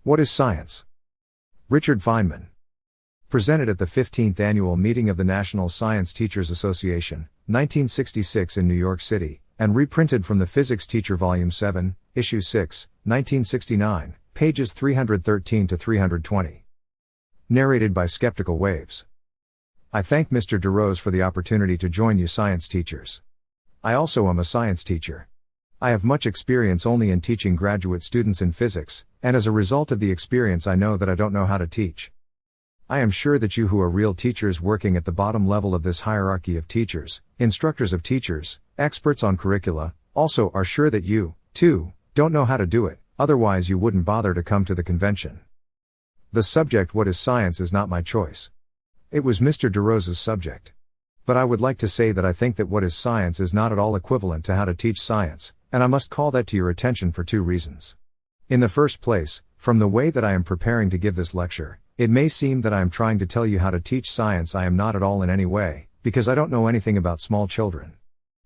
What is science? Richard Feynman. Presented at the 15th Annual Meeting of the National Science Teachers Association, 1966 in New York City, and reprinted from the Physics Teacher Volume 7, Issue 6, 1969, pages 313 to 320. Narrated by Skeptical Waves. I thank Mr. DeRose for the opportunity to join you science teachers. I also am a science teacher. I have much experience only in teaching graduate students in physics, and as a result of the experience I know that I don't know how to teach. I am sure that you who are real teachers working at the bottom level of this hierarchy of teachers, instructors of teachers, experts on curricula, also are sure that you, too, don't know how to do it, otherwise you wouldn't bother to come to the convention. The subject "What is Science" is not my choice. It was Mr. DeRose's subject. But I would like to say that I think that what is science is not at all equivalent to how to teach science, and I must call that to your attention for two reasons. In the first place, from the way that I am preparing to give this lecture, it may seem that I am trying to tell you how to teach science. I am not at all in any way, because I don't know anything about small children.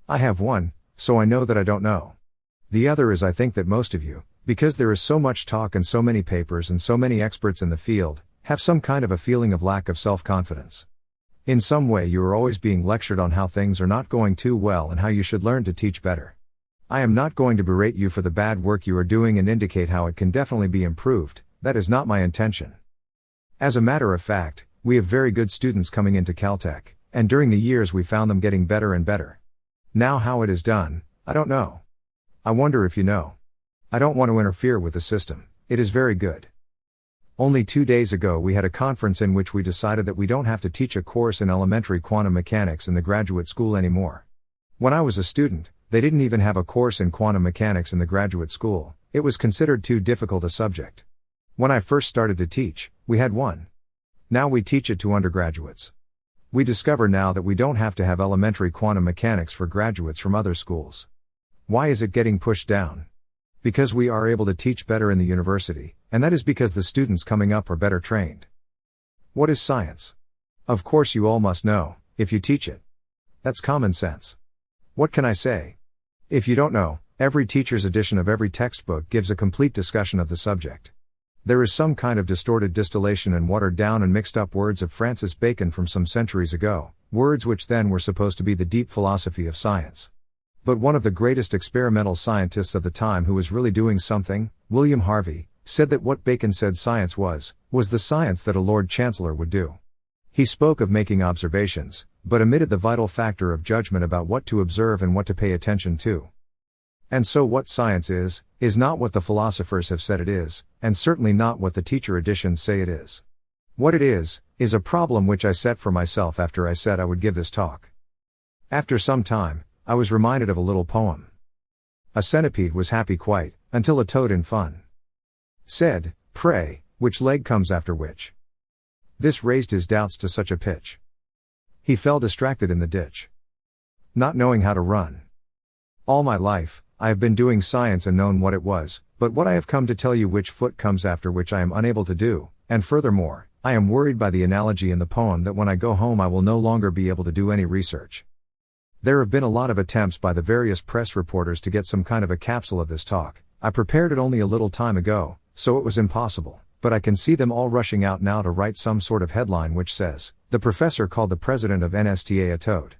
I have one, so I know that I don't know. The other is I think that most of you, because there is so much talk and so many papers and so many experts in the field, have some kind of a feeling of lack of self-confidence. In some way you are always being lectured on how things are not going too well and how you should learn to teach better. I am not going to berate you for the bad work you are doing and indicate how it can definitely be improved. That is not my intention. As a matter of fact, we have very good students coming into Caltech, and during the years we found them getting better and better. Now how it is done, I don't know. I wonder if you know. I don't want to interfere with the system. It is very good. Only 2 days ago we had a conference in which we decided that we don't have to teach a course in elementary quantum mechanics in the graduate school anymore. When I was a student, they didn't even have a course in quantum mechanics in the graduate school. It was considered too difficult a subject. When I first started to teach, we had one. Now we teach it to undergraduates. We discover now that we don't have to have elementary quantum mechanics for graduates from other schools. Why is it getting pushed down? Because we are able to teach better in the university, and that is because the students coming up are better trained. What is science? Of course you all must know, if you teach it. That's common sense. What can I say? If you don't know, every teacher's edition of every textbook gives a complete discussion of the subject. There is some kind of distorted distillation and watered down and mixed up words of Francis Bacon from some centuries ago, words which then were supposed to be the deep philosophy of science. But one of the greatest experimental scientists of the time who was really doing something, William Harvey, said that what Bacon said science was the science that a Lord Chancellor would do. He spoke of making observations, but omitted the vital factor of judgment about what to observe and what to pay attention to. And so what science is not what the philosophers have said it is, and certainly not what the teacher editions say it is. What it is a problem which I set for myself after I said I would give this talk. After some time, I was reminded of a little poem. A centipede was happy quite, until a toad in fun said, "Pray, which leg comes after which?" This raised his doubts to such a pitch. He fell distracted in the ditch, not knowing how to run. All my life, I have been doing science and known what it was, but what I have come to tell you which foot comes after which I am unable to do, and furthermore, I am worried by the analogy in the poem that when I go home I will no longer be able to do any research. There have been a lot of attempts by the various press reporters to get some kind of a capsule of this talk. I prepared it only a little time ago, so it was impossible, but I can see them all rushing out now to write some sort of headline which says, "The professor called the president of NSTA a toad."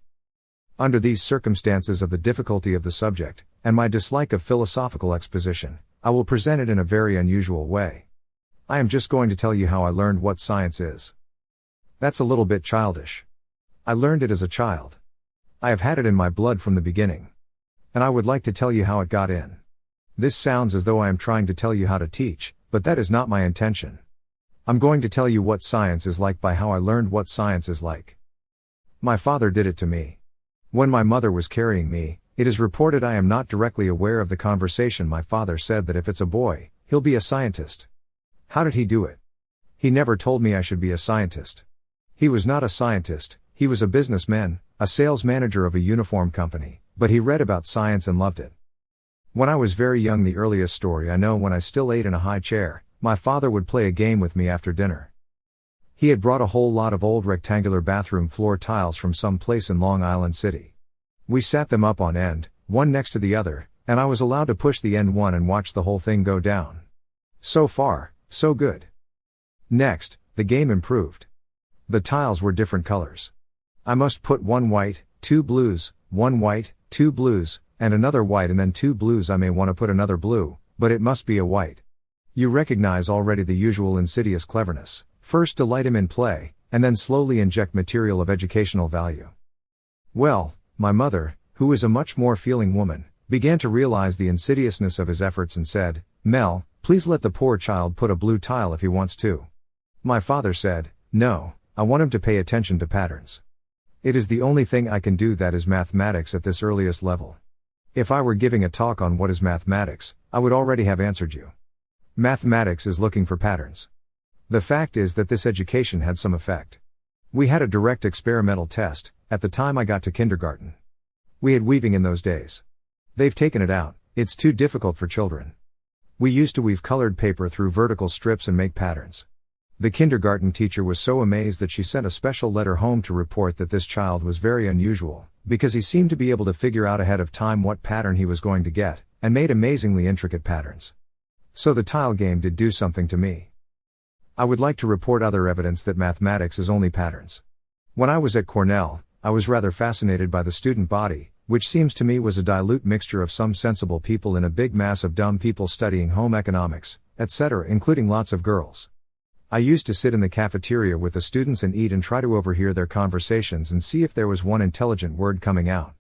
Under these circumstances of the difficulty of the subject, and my dislike of philosophical exposition, I will present it in a very unusual way. I am just going to tell you how I learned what science is. That's a little bit childish. I learned it as a child. I have had it in my blood from the beginning. And I would like to tell you how it got in. This sounds as though I am trying to tell you how to teach, but that is not my intention. I'm going to tell you what science is like by how I learned what science is like. My father did it to me. When my mother was carrying me, it is reported, I am not directly aware of the conversation, my father said that if it's a boy, he'll be a scientist. How did he do it? He never told me I should be a scientist. He was not a scientist, he was a businessman, a sales manager of a uniform company, but he read about science and loved it. When I was very young, the earliest story I know, when I still ate in a high chair, my father would play a game with me after dinner. He had brought a whole lot of old rectangular bathroom floor tiles from some place in Long Island City. We sat them up on end, one next to the other, and I was allowed to push the end one and watch the whole thing go down. So far, So good. Next, the game improved. The tiles were different colors. I must put one white, two blues, one white, two blues, and another white and then two blues. I may want to put another blue, but it must be a white. You recognize already the usual insidious cleverness. First delight him in play, and then slowly inject material of educational value. Well, my mother, who is a much more feeling woman, began to realize the insidiousness of his efforts and said, "Mel, please let the poor child put a blue tile if he wants to." My father said, "No, I want him to pay attention to patterns. It is the only thing I can do that is mathematics at this earliest level. If I were giving a talk on what is mathematics, I would already have answered you. Mathematics is looking for patterns." The fact is that this education had some effect. We had a direct experimental test, at the time I got to kindergarten. We had weaving in those days. They've taken it out, it's too difficult for children. We used to weave colored paper through vertical strips and make patterns. The kindergarten teacher was so amazed that she sent a special letter home to report that this child was very unusual, because he seemed to be able to figure out ahead of time what pattern he was going to get, and made amazingly intricate patterns. So the tile game did do something to me. I would like to report other evidence that mathematics is only patterns. When I was at Cornell, I was rather fascinated by the student body, which seems to me was a dilute mixture of some sensible people in a big mass of dumb people studying home economics, etc., including lots of girls. I used to sit in the cafeteria with the students and eat and try to overhear their conversations and see if there was one intelligent word coming out.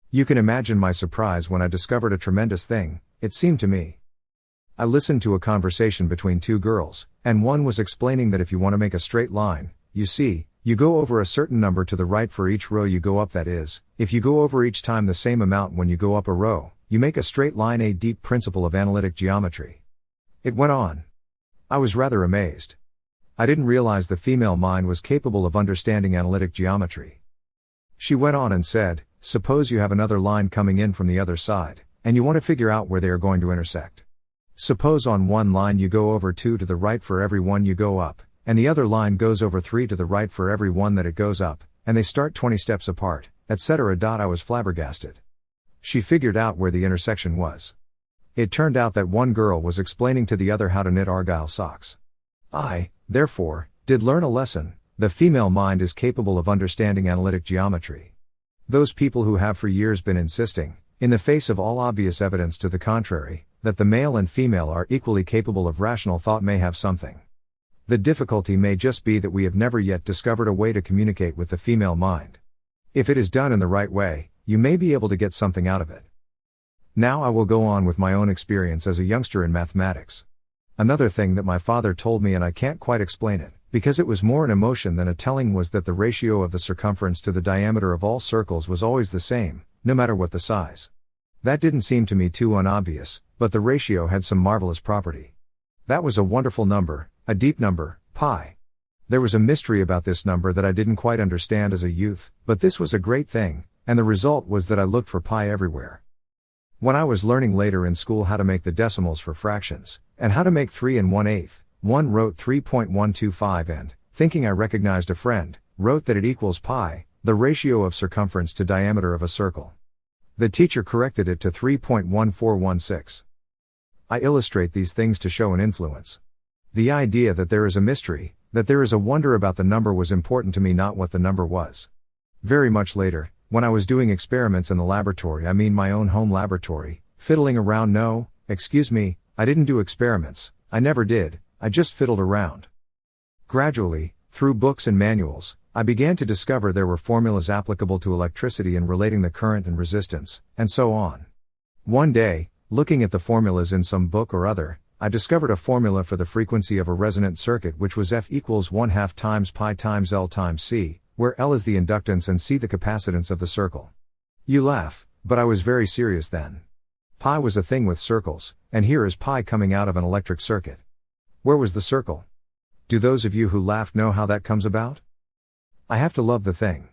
You can imagine my surprise when I discovered a tremendous thing, it seemed to me. I listened to a conversation between two girls, and one was explaining that if you want to make a straight line, you see, you go over a certain number to the right for each row you go up. That is, if you go over each time the same amount when you go up a row, you make a straight line. A deep principle of analytic geometry. It went on. I was rather amazed. I didn't realize the female mind was capable of understanding analytic geometry. She went on and said, suppose you have another line coming in from the other side, and you want to figure out where they are going to intersect. Suppose on one line you go over 2 to the right for every one you go up, and the other line goes over 3 to the right for every one that it goes up, and they start 20 steps apart, etc. I was flabbergasted. She figured out where the intersection was. It turned out that one girl was explaining to the other how to knit argyle socks. I, therefore, did learn a lesson. The female mind is capable of understanding analytic geometry. Those people who have for years been insisting, in the face of all obvious evidence to the contrary, that the male and female are equally capable of rational thought may have something. The difficulty may just be that we have never yet discovered a way to communicate with the female mind. If it is done in the right way, you may be able to get something out of it. Now I will go on with my own experience as a youngster in mathematics. Another thing that my father told me, and I can't quite explain it, because it was more an emotion than a telling, was that the ratio of the circumference to the diameter of all circles was always the same, no matter what the size. That didn't seem to me too unobvious, but the ratio had some marvelous property. That was a wonderful number, a deep number, pi. There was a mystery about this number that I didn't quite understand as a youth, but this was a great thing, and the result was that I looked for pi everywhere. When I was learning later in school how to make the decimals for fractions, and how to make 3 1/8, one wrote 3.125 and, thinking I recognized a friend, wrote that it equals pi, the ratio of circumference to diameter of a circle. The teacher corrected it to 3.1416. I illustrate these things to show an influence. The idea that there is a mystery, that there is a wonder about the number, was important to me, not what the number was. Very much later, when I was doing experiments in the laboratory, I mean my own home laboratory, fiddling around. No, excuse me, I didn't do experiments, I never did, I just fiddled around. Gradually, through books and manuals, I began to discover there were formulas applicable to electricity and relating the current and resistance, and so on. One day, looking at the formulas in some book or other, I discovered a formula for the frequency of a resonant circuit, which was F equals 1/2 times pi times L times C, where L is the inductance and C the capacitance of the circle. You laugh, but I was very serious then. Pi was a thing with circles, and here is pi coming out of an electric circuit. Where was the circle? Do those of you who laughed know how that comes about? I have to love the thing.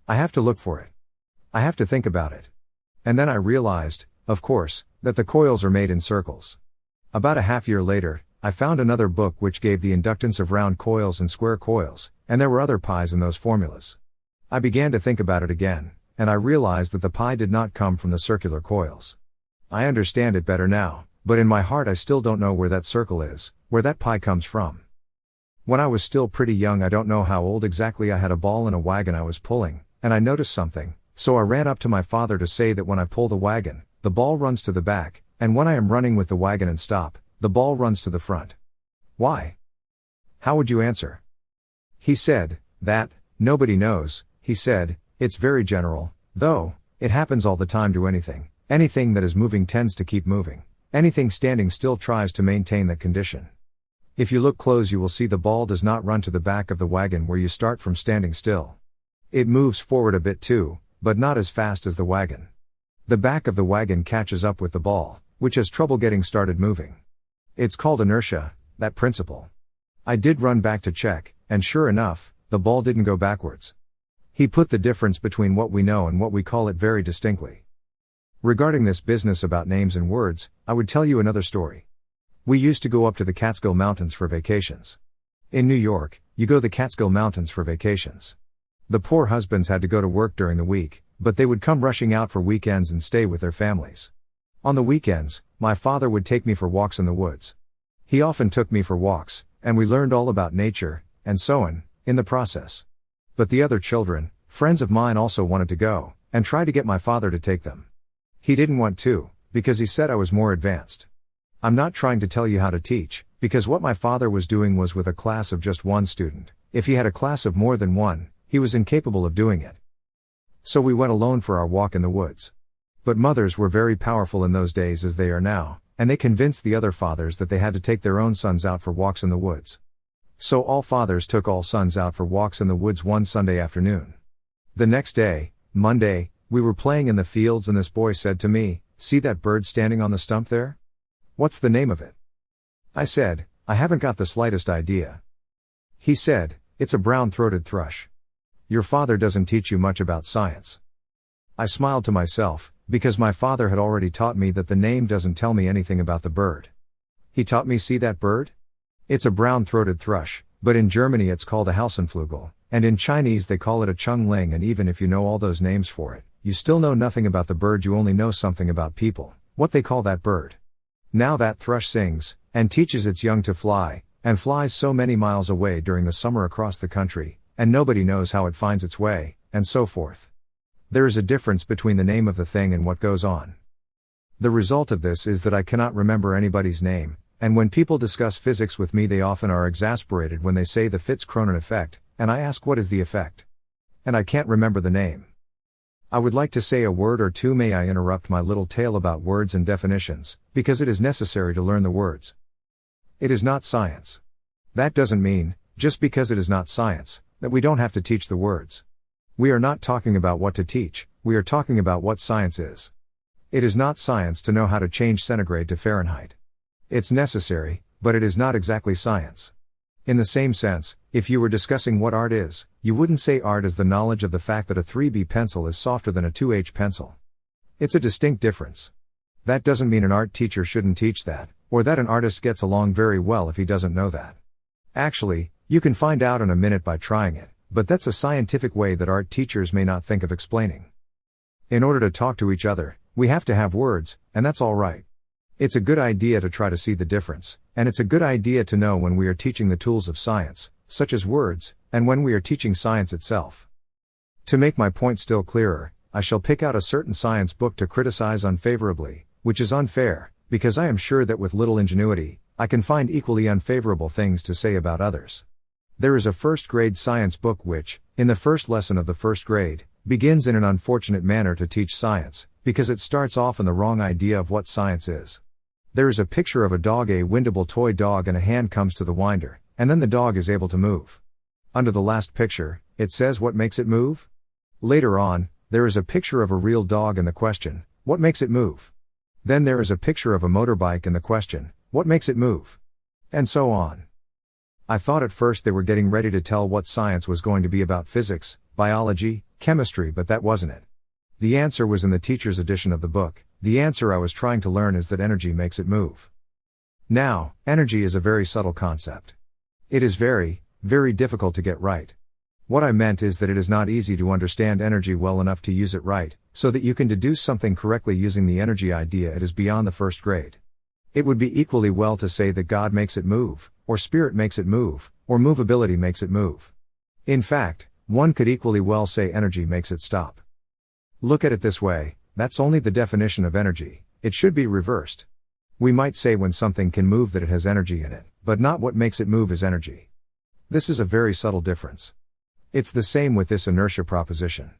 I have to look for it. I have to think about it. And then I realized, of course, that the coils are made in circles. About a half year later, I found another book which gave the inductance of round coils and square coils, and there were other pi's in those formulas. I began to think about it again, and I realized that the pi did not come from the circular coils. I understand it better now, But in my heart I still don't know where that circle is, where that pie comes from. When I was still pretty young, I don't know how old exactly, I had a ball in a wagon I was pulling, and I noticed something, so I ran up to my father to say that when I pull the wagon, the ball runs to the back, and when I am running with the wagon and stop, the ball runs to the front. Why? How would you answer? He said, that, nobody knows, he said, it's very general, though, it happens all the time to anything. Anything that is moving tends to keep moving. Anything standing still tries to maintain that condition. If you look close, you will see the ball does not run to the back of the wagon where you start from standing still. It moves forward a bit too, but not as fast as the wagon. The back of the wagon catches up with the ball, which has trouble getting started moving. It's called inertia, that principle. I did run back to check, and sure enough, the ball didn't go backwards. He put the difference between what we know and what we call it very distinctly. Regarding this business about names and words, I would tell you another story. We used to go up to the Catskill Mountains for vacations. In New York, you go to the Catskill Mountains for vacations. The poor husbands had to go to work during the week, but they would come rushing out for weekends and stay with their families. On the weekends, my father would take me for walks in the woods. He often took me for walks, and we learned all about nature, and so on, in the process. But the other children, friends of mine, also wanted to go, and tried to get my father to take them. He didn't want to, because he said I was more advanced. I'm not trying to tell you how to teach, because what my father was doing was with a class of just one student. If he had a class of more than one, he was incapable of doing it. So we went alone for our walk in the woods. But mothers were very powerful in those days, as they are now, and they convinced the other fathers that they had to take their own sons out for walks in the woods. So all fathers took all sons out for walks in the woods one Sunday afternoon. The next day, Monday, we were playing in the fields and this boy said to me, "See that bird standing on the stump there? What's the name of it?" I said, "I haven't got the slightest idea." He said, "It's a brown-throated thrush. Your father doesn't teach you much about science." I smiled to myself, because my father had already taught me that the name doesn't tell me anything about the bird. He taught me, "See that bird? It's a brown-throated thrush, but in Germany it's called a Hausenflügel, and in Chinese they call it a Chungling, and even if you know all those names for it, you still know nothing about the bird, you only know something about people, what they call that bird. Now that thrush sings, and teaches its young to fly, and flies so many miles away during the summer across the country, and nobody knows how it finds its way, and so forth. There is a difference between the name of the thing and what goes on. The result of this is that I cannot remember anybody's name, and when people discuss physics with me they often are exasperated when they say the Fitz-Cronin effect, and I ask what is the effect? And I can't remember the name. I would like to say a word or two. May I interrupt my little tale about words and definitions, because it is necessary to learn the words. It is not science. That doesn't mean, just because it is not science, that we don't have to teach the words. We are not talking about what to teach, we are talking about what science is. It is not science to know how to change centigrade to Fahrenheit. It's necessary, but it is not exactly science. In the same sense, if you were discussing what art is, you wouldn't say art is the knowledge of the fact that a 3B pencil is softer than a 2H pencil. It's a distinct difference. That doesn't mean an art teacher shouldn't teach that, or that an artist gets along very well if he doesn't know that. Actually, you can find out in a minute by trying it, but that's a scientific way that art teachers may not think of explaining. In order to talk to each other, we have to have words, and that's all right. It's a good idea to try to see the difference, and it's a good idea to know when we are teaching the tools of science, such as words, and when we are teaching science itself. To make my point still clearer, I shall pick out a certain science book to criticize unfavorably, which is unfair, because I am sure that with little ingenuity, I can find equally unfavorable things to say about others. There is a first-grade science book which, in the first lesson of the first grade, begins in an unfortunate manner to teach science, because it starts off in the wrong idea of what science is. There is a picture of a dog, a windable toy dog, and a hand comes to the winder, and then the dog is able to move. Under the last picture, it says what makes it move? Later on, there is a picture of a real dog and the question, what makes it move? Then there is a picture of a motorbike and the question, what makes it move? And so on. I thought at first they were getting ready to tell what science was going to be about: physics, biology, chemistry, but that wasn't it. The answer was in the teacher's edition of the book. The answer I was trying to learn is that energy makes it move. Now, energy is a very subtle concept. It is very, very difficult to get right. What I meant is that it is not easy to understand energy well enough to use it right, so that you can deduce something correctly using the energy idea. It is beyond the first grade. It would be equally well to say that God makes it move, or spirit makes it move, or movability makes it move. In fact, one could equally well say energy makes it stop. Look at it this way, that's only the definition of energy, it should be reversed. We might say when something can move that it has energy in it, but not what makes it move is energy. This is a very subtle difference. It's the same with this inertia proposition.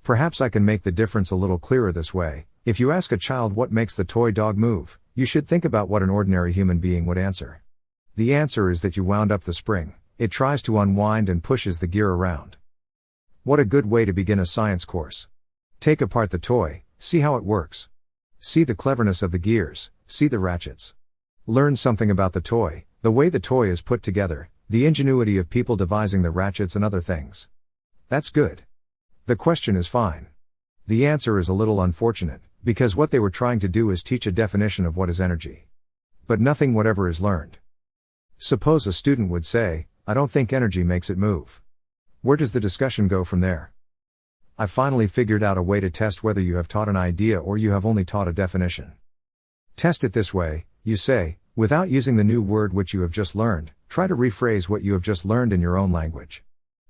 Perhaps I can make the difference a little clearer this way. If you ask a child what makes the toy dog move, you should think about what an ordinary human being would answer. The answer is that you wound up the spring, it tries to unwind and pushes the gear around. What a good way to begin a science course. Take apart the toy, see how it works. See the cleverness of the gears, see the ratchets. Learn something about the toy, the way the toy is put together, the ingenuity of people devising the ratchets and other things. That's good. The question is fine. The answer is a little unfortunate, because what they were trying to do is teach a definition of what is energy. But nothing whatever is learned. Suppose a student would say, I don't think energy makes it move. Where does the discussion go from there? I finally figured out a way to test whether you have taught an idea or you have only taught a definition. Test it this way, you say, without using the new word which you have just learned, try to rephrase what you have just learned in your own language.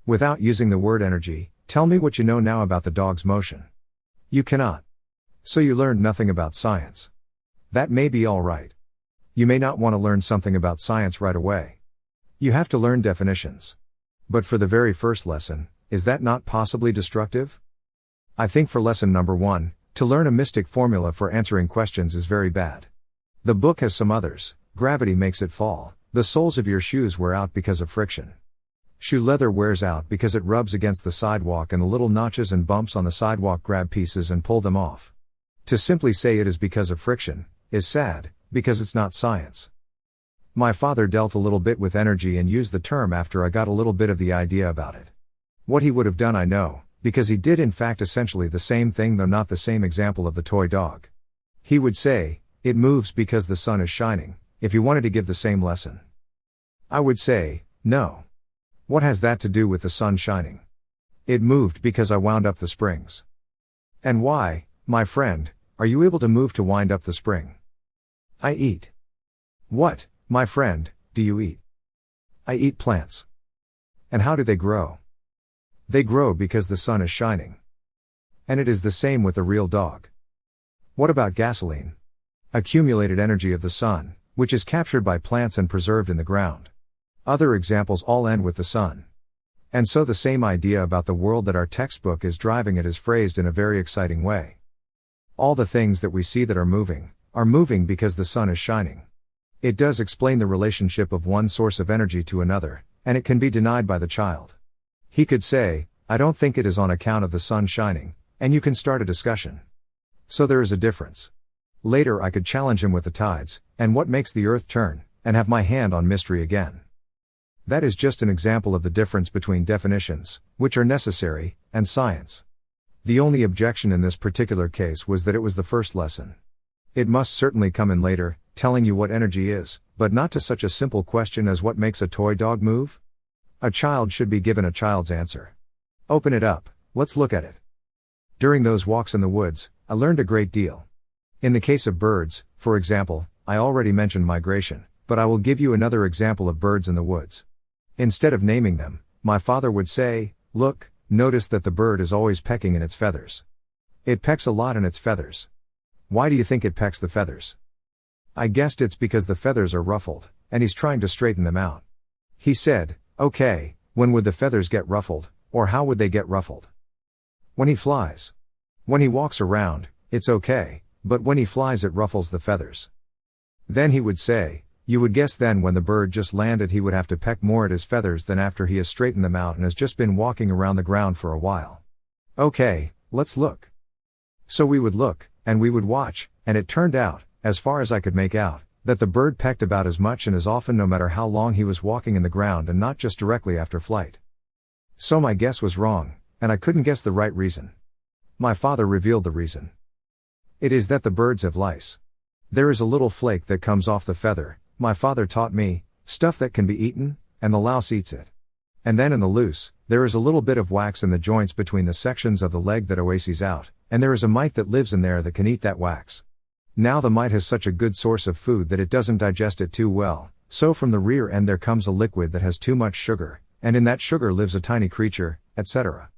Without using the word energy, tell me what you know now about the dog's motion. You cannot. So you learned nothing about science. That may be all right. You may not want to learn something about science right away. You have to learn definitions. But for the very first lesson, is that not possibly destructive? I think for lesson number 1, to learn a mystic formula for answering questions is very bad. The book has some others. Gravity makes it fall. The soles of your shoes wear out because of friction. Shoe leather wears out because it rubs against the sidewalk and the little notches and bumps on the sidewalk grab pieces and pull them off. To simply say it is because of friction, is sad, because it's not science. My father dealt a little bit with energy and used the term after I got a little bit of the idea about it. What he would have done I know, because he did in fact essentially the same thing though not the same example of the toy dog. He would say, it moves because the sun is shining, if he wanted to give the same lesson. I would say, no. What has that to do with the sun shining? It moved because I wound up the springs. And why, my friend, are you able to move to wind up the spring? I eat. What, my friend, do you eat? I eat plants. And how do they grow? They grow because the sun is shining. And it is the same with the real dog. What about gasoline? Accumulated energy of the sun, which is captured by plants and preserved in the ground. Other examples all end with the sun. And so the same idea about the world that our textbook is driving at is phrased in a very exciting way. All the things that we see that are moving because the sun is shining. It does explain the relationship of one source of energy to another, and it can be denied by the child. He could say, I don't think it is on account of the sun shining, and you can start a discussion. So there is a difference. Later I could challenge him with the tides, and what makes the earth turn, and have my hand on mystery again. That is just an example of the difference between definitions, which are necessary, and science. The only objection in this particular case was that it was the first lesson. It must certainly come in later, telling you what energy is, but not to such a simple question as what makes a toy dog move? A child should be given a child's answer. Open it up, let's look at it. During those walks in the woods, I learned a great deal. In the case of birds, for example, I already mentioned migration, but I will give you another example of birds in the woods. Instead of naming them, my father would say, look, notice that the bird is always pecking in its feathers. It pecks a lot in its feathers. Why do you think it pecks the feathers? I guessed it's because the feathers are ruffled, and he's trying to straighten them out. He said, okay, when would the feathers get ruffled, or how would they get ruffled? When he flies. When he walks around, it's okay, but when he flies it ruffles the feathers. Then he would say, you would guess then when the bird just landed he would have to peck more at his feathers than after he has straightened them out and has just been walking around the ground for a while. Okay, let's look. So we would look, and we would watch, and it turned out, as far as I could make out, that the bird pecked about as much and as often no matter how long he was walking in the ground and not just directly after flight. So my guess was wrong, and I couldn't guess the right reason. My father revealed the reason. It is that the birds have lice. There is a little flake that comes off the feather, my father taught me, stuff that can be eaten, and the louse eats it. And then in the loose, there is a little bit of wax in the joints between the sections of the leg that oases out, and there is a mite that lives in there that can eat that wax. Now the mite has such a good source of food that it doesn't digest it too well, so from the rear end there comes a liquid that has too much sugar, and in that sugar lives a tiny creature, etc.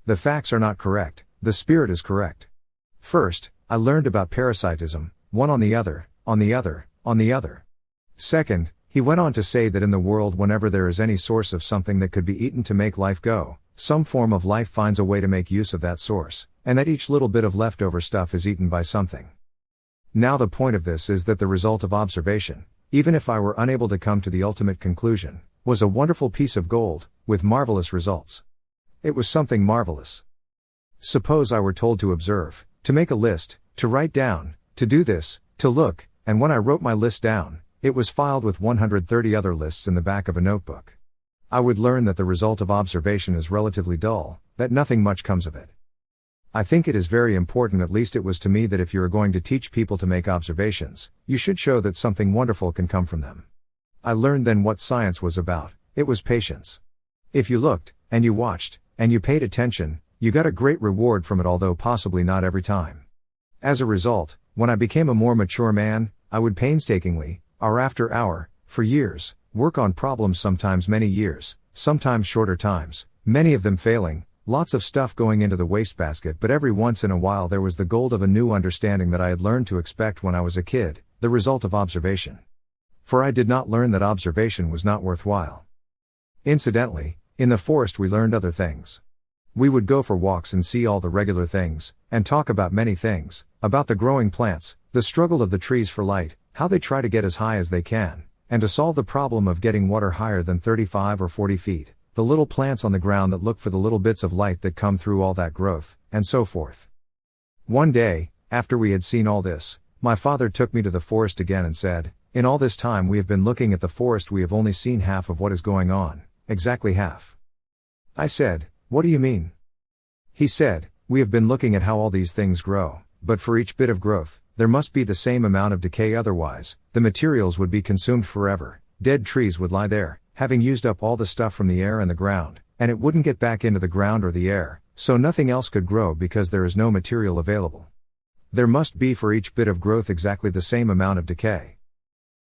The facts are not correct, the spirit is correct. First, I learned about parasitism, one on the other, on the other, on the other. Second, he went on to say that in the world whenever there is any source of something that could be eaten to make life go, some form of life finds a way to make use of that source, and that each little bit of leftover stuff is eaten by something. Now the point of this is that the result of observation, even if I were unable to come to the ultimate conclusion, was a wonderful piece of gold, with marvelous results. It was something marvelous. Suppose I were told to observe, to make a list, to write down, to do this, to look, and when I wrote my list down, it was filed with 130 other lists in the back of a notebook. I would learn that the result of observation is relatively dull, that nothing much comes of it. I think it is very important, at least it was to me, that if you are going to teach people to make observations, you should show that something wonderful can come from them. I learned then what science was about. It was patience. If you looked, and you watched, and you paid attention, you got a great reward from it, although possibly not every time. As a result, when I became a more mature man, I would painstakingly, hour after hour, for years, work on problems, sometimes many years, sometimes shorter times, many of them failing, lots of stuff going into the wastebasket, but every once in a while there was the gold of a new understanding that I had learned to expect when I was a kid, the result of observation. For I did not learn that observation was not worthwhile. Incidentally, in the forest we learned other things. We would go for walks and see all the regular things, and talk about many things, about the growing plants, the struggle of the trees for light, how they try to get as high as they can, and to solve the problem of getting water higher than 35 or 40 feet, the little plants on the ground that look for the little bits of light that come through all that growth, and so forth. One day, after we had seen all this, my father took me to the forest again and said, "In all this time we have been looking at the forest, we have only seen half of what is going on, exactly half." I said, "What do you mean?" He said, "We have been looking at how all these things grow, but for each bit of growth, there must be the same amount of decay, otherwise, the materials would be consumed forever, dead trees would lie there, having used up all the stuff from the air and the ground, and it wouldn't get back into the ground or the air, so nothing else could grow because there is no material available. There must be for each bit of growth exactly the same amount of decay."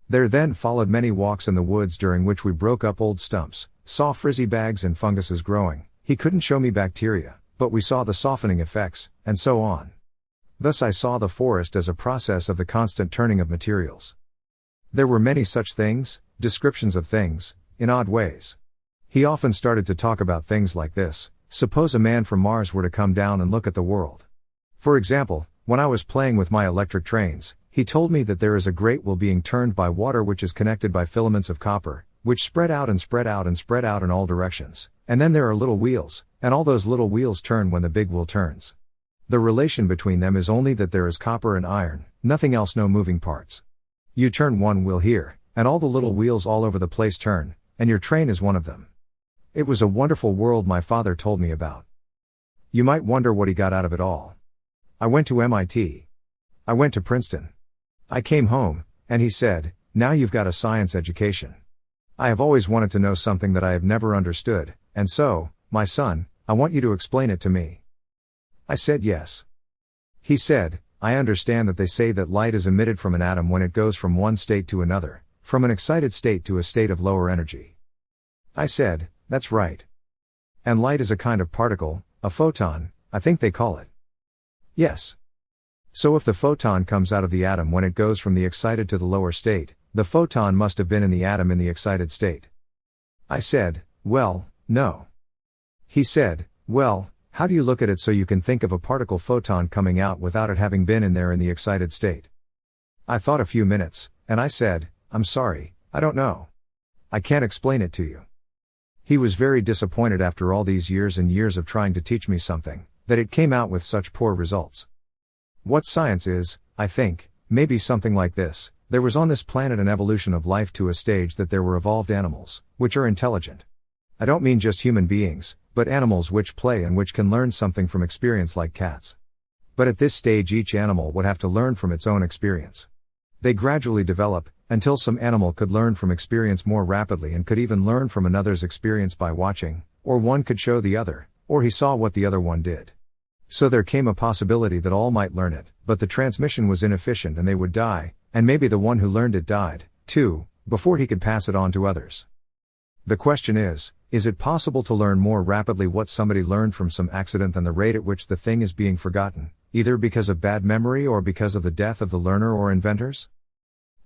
There then followed many walks in the woods during which we broke up old stumps, saw frizzy bags and funguses growing. He couldn't show me bacteria, but we saw the softening effects, and so on. Thus I saw the forest as a process of the constant turning of materials. There were many such things, descriptions of things, in odd ways. He often started to talk about things like this: suppose a man from Mars were to come down and look at the world. For example, when I was playing with my electric trains, he told me that there is a great wheel being turned by water which is connected by filaments of copper, which spread out and spread out and spread out in all directions, and then there are little wheels, and all those little wheels turn when the big wheel turns. The relation between them is only that there is copper and iron, nothing else, no moving parts. You turn one wheel here, and all the little wheels all over the place turn, and your train is one of them. It was a wonderful world my father told me about. You might wonder what he got out of it all. I went to MIT. I went to Princeton. I came home, and he said, "Now you've got a science education. I have always wanted to know something that I have never understood, and so, my son, I want you to explain it to me." I said yes. He said, "I understand that they say that light is emitted from an atom when it goes from one state to another, from an excited state to a state of lower energy." I said, "That's right. And light is a kind of particle, a photon, I think they call it." "Yes. So if the photon comes out of the atom when it goes from the excited to the lower state, the photon must have been in the atom in the excited state." I said, "Well, no." He said, "Well, how do you look at it so you can think of a particle photon coming out without it having been in there in the excited state?" I thought a few minutes, and I said, "I'm sorry, I don't know. I can't explain it to you." He was very disappointed after all these years and years of trying to teach me something, that it came out with such poor results. What science is, I think, maybe something like this: there was on this planet an evolution of life to a stage that there were evolved animals, which are intelligent. I don't mean just human beings, but animals which play and which can learn something from experience, like cats. But at this stage each animal would have to learn from its own experience. They gradually develop, until some animal could learn from experience more rapidly and could even learn from another's experience by watching, or one could show the other, or he saw what the other one did. So there came a possibility that all might learn it, but the transmission was inefficient and they would die, and maybe the one who learned it died, too, before he could pass it on to others. The question is it possible to learn more rapidly what somebody learned from some accident than the rate at which the thing is being forgotten, either because of bad memory or because of the death of the learner or inventors?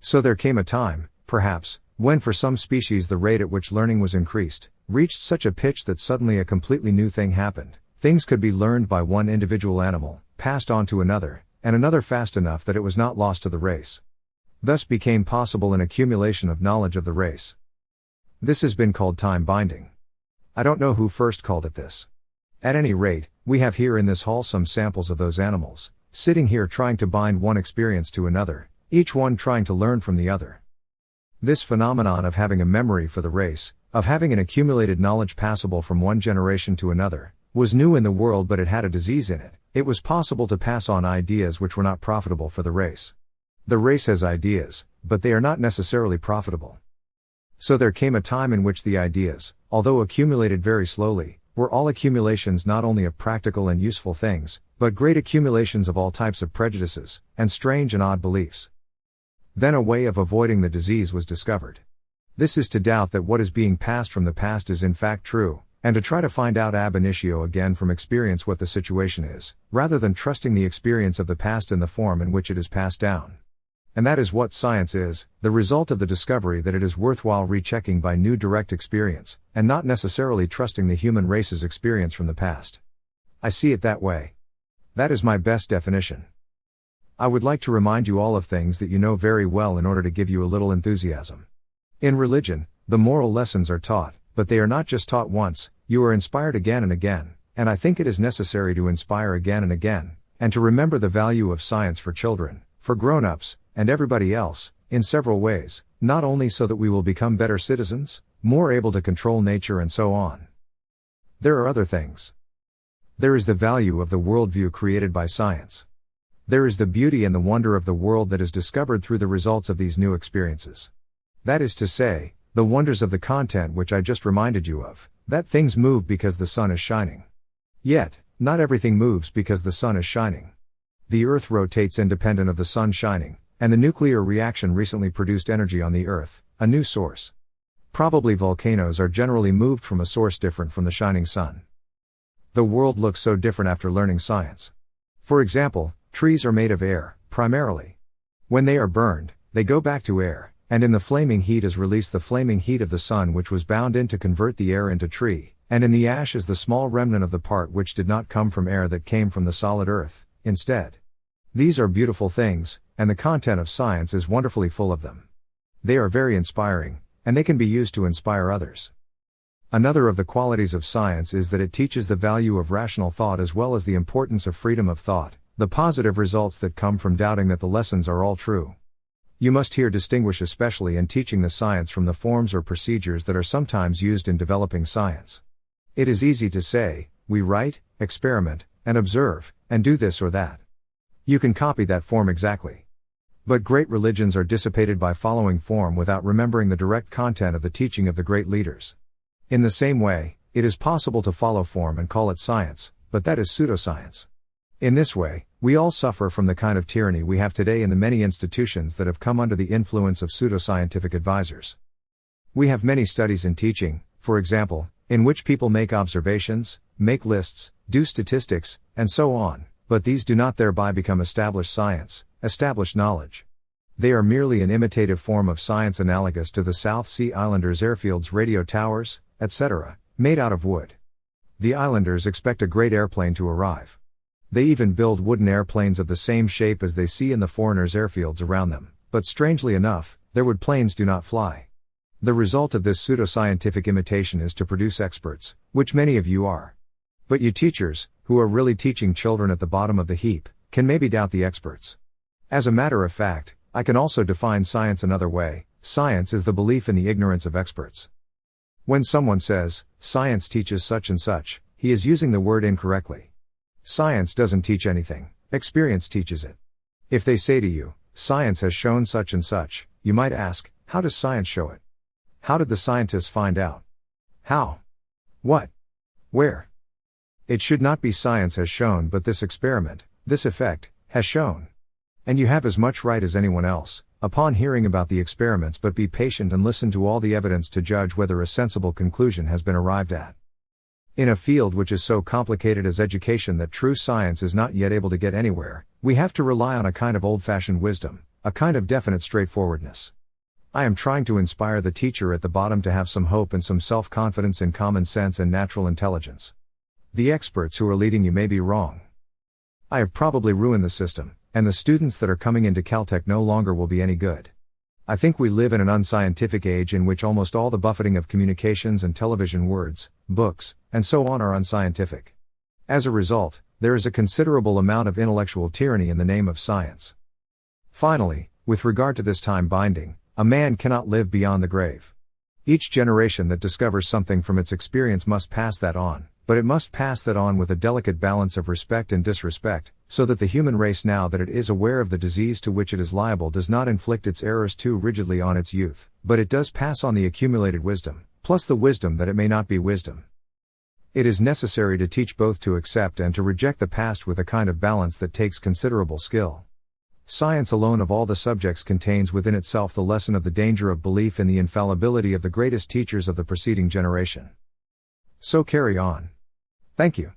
So there came a time, perhaps, when for some species the rate at which learning was increased, reached such a pitch that suddenly a completely new thing happened. Things could be learned by one individual animal, passed on to another, and another fast enough that it was not lost to the race. Thus became possible an accumulation of knowledge of the race. This has been called time binding. I don't know who first called it this. At any rate, we have here in this hall some samples of those animals, sitting here trying to bind one experience to another, each one trying to learn from the other. This phenomenon of having a memory for the race, of having an accumulated knowledge passable from one generation to another, was new in the world, but it had a disease in it. It was possible to pass on ideas which were not profitable for the race. The race has ideas, but they are not necessarily profitable. So there came a time in which the ideas, although accumulated very slowly, were all accumulations not only of practical and useful things, but great accumulations of all types of prejudices, and strange and odd beliefs. Then a way of avoiding the disease was discovered. This is to doubt that what is being passed from the past is in fact true, and to try to find out ab initio again from experience what the situation is, rather than trusting the experience of the past in the form in which it is passed down. And that is what science is, the result of the discovery that it is worthwhile rechecking by new direct experience, and not necessarily trusting the human race's experience from the past. I see it that way. That is my best definition. I would like to remind you all of things that you know very well in order to give you a little enthusiasm. In religion, the moral lessons are taught, but they are not just taught once, you are inspired again and again, and I think it is necessary to inspire again and again, and to remember the value of science for children, for grown-ups, and everybody else, in several ways, not only so that we will become better citizens, more able to control nature and so on. There are other things. There is the value of the worldview created by science. There is the beauty and the wonder of the world that is discovered through the results of these new experiences. That is to say, the wonders of the content which I just reminded you of, that things move because the sun is shining. Yet, not everything moves because the sun is shining. The earth rotates independent of the sun shining, and the nuclear reaction recently produced energy on the earth, a new source. Probably volcanoes are generally moved from a source different from the shining sun. The world looks so different after learning science. For example, trees are made of air, primarily. When they are burned, they go back to air, and in the flaming heat is released the flaming heat of the sun which was bound in to convert the air into tree, and in the ash is the small remnant of the part which did not come from air that came from the solid earth, instead. These are beautiful things, and the content of science is wonderfully full of them. They are very inspiring, and they can be used to inspire others. Another of the qualities of science is that it teaches the value of rational thought as well as the importance of freedom of thought, the positive results that come from doubting that the lessons are all true. You must here distinguish especially in teaching the science from the forms or procedures that are sometimes used in developing science. It is easy to say, we write, experiment, and observe, and do this or that. You can copy that form exactly. But great religions are dissipated by following form without remembering the direct content of the teaching of the great leaders. In the same way, it is possible to follow form and call it science, but that is pseudoscience. In this way, we all suffer from the kind of tyranny we have today in the many institutions that have come under the influence of pseudoscientific advisors. We have many studies in teaching, for example, in which people make observations, make lists, do statistics, and so on, but these do not thereby become established science, established knowledge. They are merely an imitative form of science analogous to the South Sea Islanders' airfields, radio towers, etc., made out of wood. The islanders expect a great airplane to arrive. They even build wooden airplanes of the same shape as they see in the foreigners' airfields around them, but strangely enough, their wood planes do not fly. The result of this pseudoscientific imitation is to produce experts, which many of you are. But you teachers, who are really teaching children at the bottom of the heap, can maybe doubt the experts. As a matter of fact, I can also define science another way. Science is the belief in the ignorance of experts. When someone says, science teaches such and such, he is using the word incorrectly. Science doesn't teach anything, experience teaches it. If they say to you, science has shown such and such, you might ask, how does science show it? How did the scientists find out? How? What? Where? It should not be science has shown, but this experiment, this effect, has shown. And you have as much right as anyone else, upon hearing about the experiments, but be patient and listen to all the evidence to judge whether a sensible conclusion has been arrived at. In a field which is so complicated as education that true science is not yet able to get anywhere, we have to rely on a kind of old-fashioned wisdom, a kind of definite straightforwardness. I am trying to inspire the teacher at the bottom to have some hope and some self-confidence in common sense and natural intelligence. The experts who are leading you may be wrong. I have probably ruined the system, and the students that are coming into Caltech no longer will be any good. I think we live in an unscientific age in which almost all the buffeting of communications and television words, books, and so on are unscientific. As a result, there is a considerable amount of intellectual tyranny in the name of science. Finally, with regard to this time binding, a man cannot live beyond the grave. Each generation that discovers something from its experience must pass that on, but it must pass that on with a delicate balance of respect and disrespect, so that the human race, now that it is aware of the disease to which it is liable, does not inflict its errors too rigidly on its youth, but it does pass on the accumulated wisdom, plus the wisdom that it may not be wisdom. It is necessary to teach both to accept and to reject the past with a kind of balance that takes considerable skill. Science alone of all the subjects contains within itself the lesson of the danger of belief in the infallibility of the greatest teachers of the preceding generation. So carry on. Thank you.